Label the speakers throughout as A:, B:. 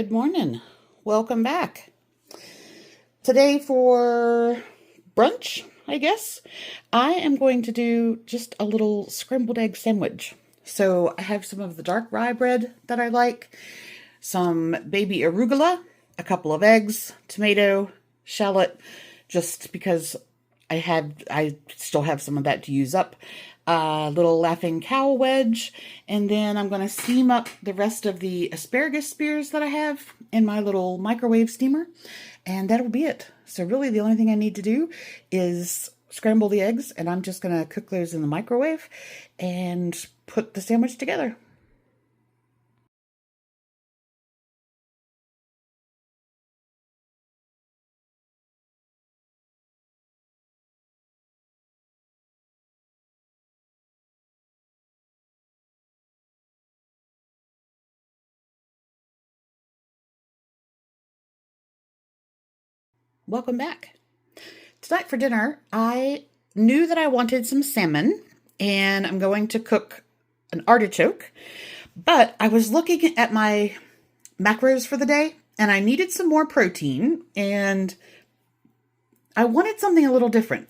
A: Good morning. Welcome back. Today for brunch, I guess, I am going to do just a little scrambled egg sandwich. So I have some of the dark rye bread that I like, some baby arugula, a couple of eggs, tomato, shallot, just because I still have some of that to use up. A little laughing cow wedge, and then I'm going to steam up the rest of the asparagus spears that I have in my little microwave steamer, and that'll be it. So really the only thing I need to do is scramble the eggs, and I'm just going to cook those in the microwave and put the sandwich together. Welcome back. Tonight for dinner, I knew that I wanted some salmon, and I'm going to cook an artichoke, but I was looking at my macros for the day, and I needed some more protein, and I wanted something a little different.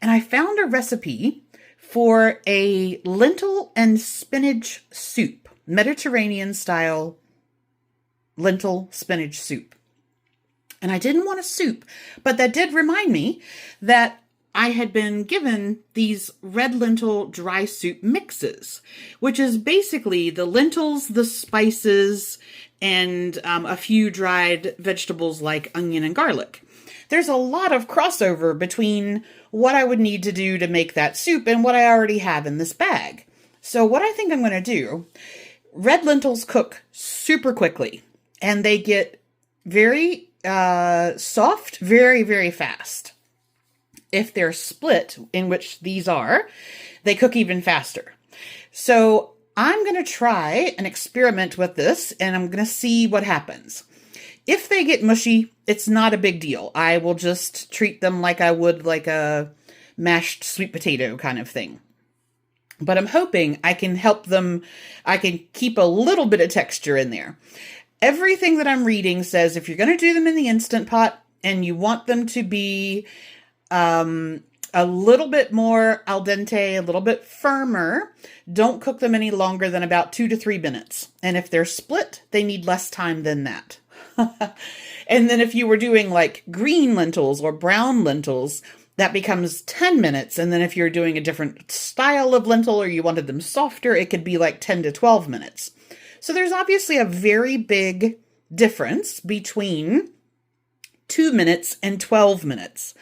A: And I found a recipe for a lentil and spinach soup, Mediterranean style lentil spinach soup. And I didn't want a soup, but that did remind me that I had been given these red lentil dry soup mixes, which is basically the lentils, the spices, and a few dried vegetables like onion and garlic. There's a lot of crossover between what I would need to do to make that soup and what I already have in this bag. So what I think I'm going to do, red lentils cook super quickly, and they get very soft very, very fast. If they're split, in which these are, they cook even faster. So I'm going to try and experiment with this, and I'm going to see what happens. If they get mushy, it's not a big deal. I will just treat them like I would like a mashed sweet potato kind of thing. But I'm hoping I can help them, I can keep a little bit of texture in there. Everything that I'm reading says if you're going to do them in the Instant Pot and you want them to be a little bit more al dente, a little bit firmer, don't cook them any longer than about 2 to 3 minutes. And if they're split, they need less time than that. And then if you were doing like green lentils or brown lentils, that becomes 10 minutes. And then if you're doing a different style of lentil or you wanted them softer, it could be like 10 to 12 minutes. So there's obviously a very big difference between 2 minutes and 12 minutes.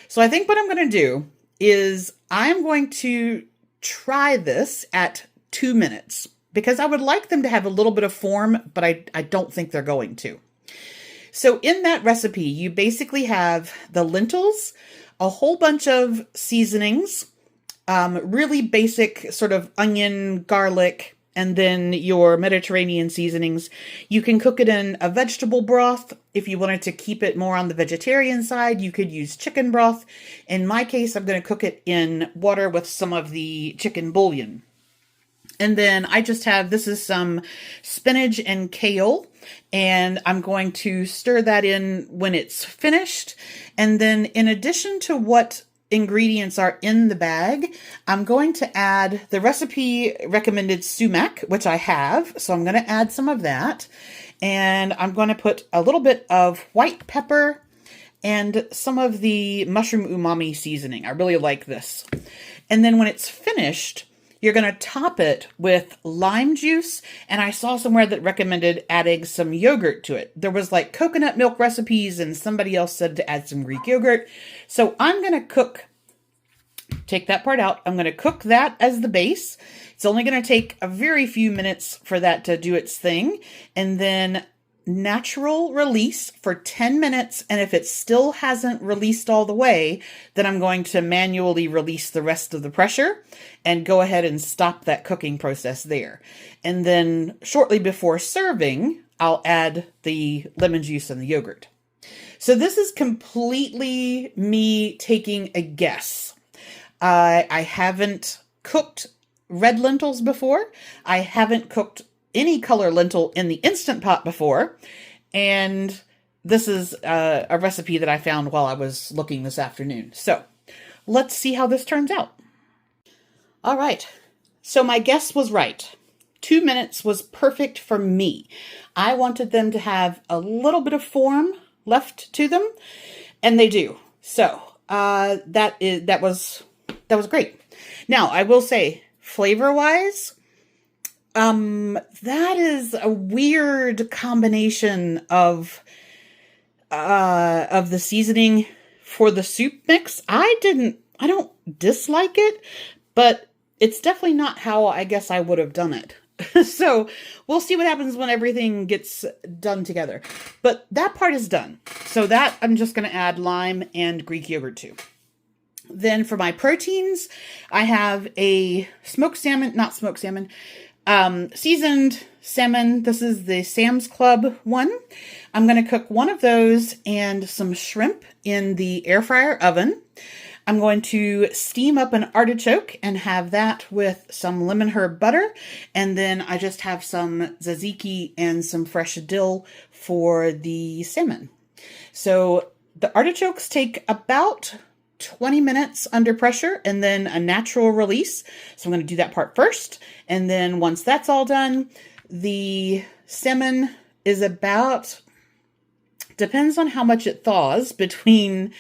A: So I think what I'm going to do is I'm going to try this at 2 minutes because I would like them to have a little bit of form, but I don't think they're going to. So in that recipe, you basically have the lentils, a whole bunch of seasonings, really basic sort of onion, garlic, and then your Mediterranean seasonings. You can cook it in a vegetable broth. If you wanted to keep it more on the vegetarian side, you could use chicken broth. In my case, I'm going to cook it in water with some of the chicken bouillon. And then I just have, this is some spinach and kale, and I'm going to stir that in when it's finished. And then in addition to what ingredients are in the bag, I'm going to add the recipe recommended sumac, which I have. So I'm going to add some of that. And I'm going to put a little bit of white pepper and some of the mushroom umami seasoning. I really like this. And then when it's finished, you're going to top it with lime juice. And I saw somewhere that recommended adding some yogurt to it. There was like coconut milk recipes and somebody else said to add some Greek yogurt. So I'm going to take that part out. I'm going to cook that as the base. It's only going to take a very few minutes for that to do its thing. And then natural release for 10 minutes. And if it still hasn't released all the way, then I'm going to manually release the rest of the pressure and go ahead and stop that cooking process there. And then shortly before serving, I'll add the lemon juice and the yogurt. So this is completely me taking a guess. I haven't cooked red lentils before. I haven't cooked any color lentil in the Instant Pot before. And this is a recipe that I found while I was looking this afternoon. So let's see how this turns out. All right. So my guess was right. 2 minutes was perfect for me. I wanted them to have a little bit of form left to them, and they do. So that was great. Now I will say, flavor-wise, that is a weird combination of the seasoning for the soup mix. I don't dislike it, but it's definitely not how I guess I would have done it. So we'll see what happens when everything gets done together. But that part is done. So that I'm just going to add lime and Greek yogurt to. Then for my proteins, I have a seasoned salmon. This is the Sam's Club one. I'm going to cook one of those and some shrimp in the air fryer oven. I'm going to steam up an artichoke and have that with some lemon herb butter. And then I just have some tzatziki and some fresh dill for the salmon. So the artichokes take about 20 minutes under pressure and then a natural release. So I'm going to do that part first. And then once that's all done, the salmon is about, depends on how much it thaws between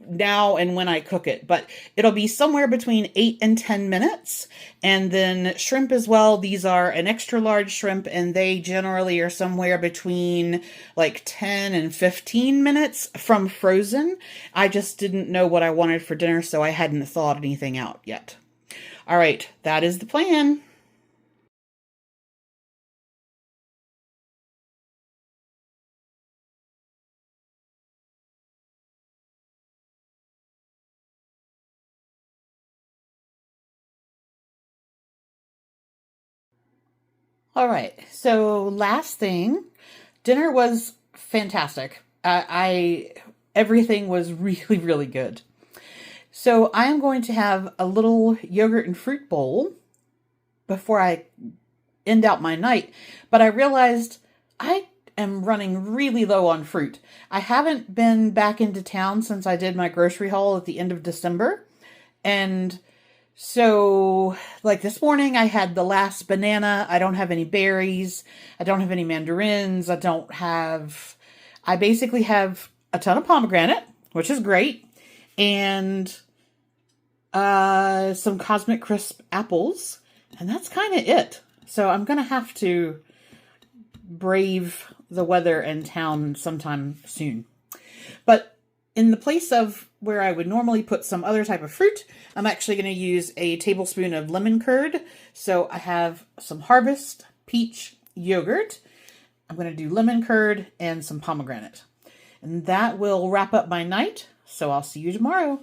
A: now and when I cook it, but it'll be somewhere between 8 and 10 minutes. And then shrimp as well. These are an extra large shrimp, and they generally are somewhere between like 10 and 15 minutes from frozen. I just didn't know what I wanted for dinner, so I hadn't thawed anything out yet. All right, that is the plan. All right, so last thing, dinner was fantastic. Everything was really, really good. So I am going to have a little yogurt and fruit bowl before I end out my night, but I realized I am running really low on fruit. I haven't been back into town since I did my grocery haul at the end of December, and so, like this morning, I had the last banana. I don't have any berries. I don't have any mandarins. I basically have a ton of pomegranate, which is great, and some Cosmic Crisp apples, and that's kind of it. So I'm going to have to brave the weather in town sometime soon. But in the place of where I would normally put some other type of fruit, I'm actually going to use a tablespoon of lemon curd. So I have some Harvest peach yogurt. I'm going to do lemon curd and some pomegranate. And that will wrap up my night. So I'll see you tomorrow.